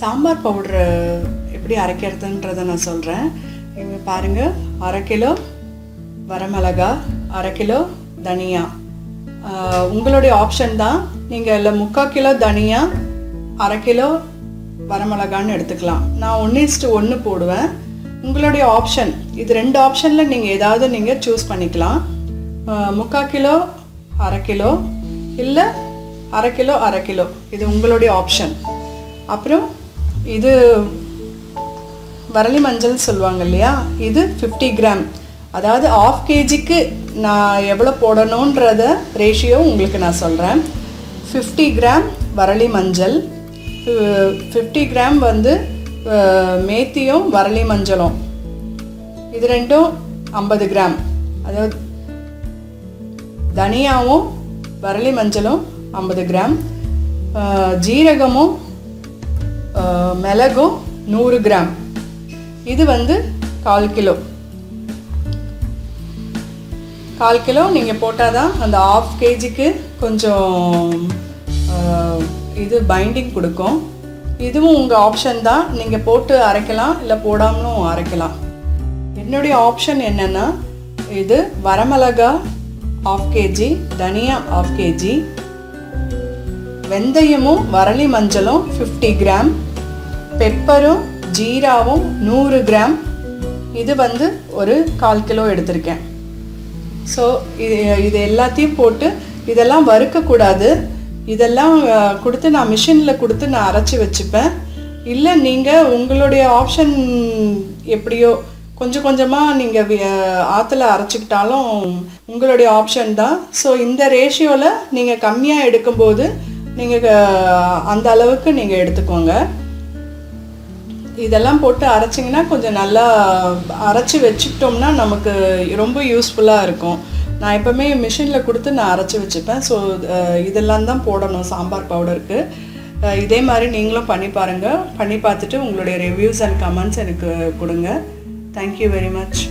Sambar powder எப்படி அரைக்கிறதுன்றதை நான் சொல்கிறேன். இங்கே பாருங்கள், 1/2 கிலோ வரமிளகா, 1/2 கிலோ தனியா. உங்களுடைய ஆப்ஷன் தான். நீங்கள் இல்லை 3/4 கிலோ தனியா, 1/2 கிலோ வரமிளகான்னு எடுத்துக்கலாம். நான் 1:1 போடுவேன். உங்களுடைய ஆப்ஷன் இது. 2 ஆப்ஷனில் நீங்கள் ஏதாவது நீங்கள் சூஸ் பண்ணிக்கலாம். 3/4 கிலோ 1/2 கிலோ இல்லை 1/2 கிலோ 1/2 கிலோ, இது உங்களுடைய ஆப்ஷன். அப்புறம் இது வரலி மஞ்சள் சொல்லுவாங்க இல்லையா, இது 50 கிராம். அதாவது 1/2 kgக்கு நான் எவ்வளோ போடணுன்றத ரேஷியோ உங்களுக்கு நான் சொல்கிறேன். 50 கிராம் வரலி மஞ்சள், 50 கிராம் வந்து மேத்தியும் வரலி மஞ்சளும், இது ரெண்டும் 50 கிராம். அதாவது தனியாவும் வரலி மஞ்சளும் 50 கிராம், ஜீரகமும் மிளகும் 100 கிராம். இது வந்து 1/4 கிலோ. 1/4 கிலோ நீங்கள் போட்டால் தான் அந்த 1/2 kgக்கு கொஞ்சம் இது பைண்டிங் கொடுக்கும். இதுவும் உங்கள் ஆப்ஷன் தான். நீங்கள் போட்டு அரைக்கலாம், இல்லை போடாமலும் அரைக்கலாம். என்னுடைய ஆப்ஷன் என்னென்னா, இது வரமிளகா 1/2 kg, தனியா 1/2 kg, வெந்தயமும் வரலி மஞ்சளும் 50 கிராம், பெப்பரும் ஜீராவும் 100 கிராம். இது வந்து ஒரு 1/4 கிலோ எடுத்திருக்கேன். ஸோ இது எல்லாத்தையும் போட்டு, இதெல்லாம் வறுக்கக்கூடாது. இதெல்லாம் கொடுத்து நான் மிஷினில் கொடுத்து நான் அரைச்சி வச்சுப்பேன். இல்லை நீங்கள் உங்களுடைய ஆப்ஷன் எப்படியோ கொஞ்சம் கொஞ்சமாக நீங்கள் ஆற்றுல அரைச்சிக்கிட்டாலும் உங்களுடைய ஆப்ஷன் தான். ஸோ இந்த ரேஷியோவில் நீங்கள் கம்மியாக எடுக்கும்போது நீங்கள் அந்த அளவுக்கு நீங்கள் எடுத்துக்கோங்க. இதெல்லாம் போட்டு அரைச்சிங்கன்னா கொஞ்சம் நல்லா அரைச்சி வச்சுக்கிட்டோம்னா நமக்கு ரொம்ப யூஸ்ஃபுல்லாக இருக்கும். நான் எப்போவுமே மிஷினில் கொடுத்து நான் அரைச்சி வச்சுப்பேன். ஸோ இதெல்லாம் தான் போடணும் சாம்பார் பவுடருக்கு. இதே மாதிரி நீங்களும் பண்ணி பாருங்கள். பண்ணி பார்த்துட்டு உங்களுடைய ரிவ்யூஸ் அண்ட் கமெண்ட்ஸ் எனக்கு கொடுங்க. Thank you very much.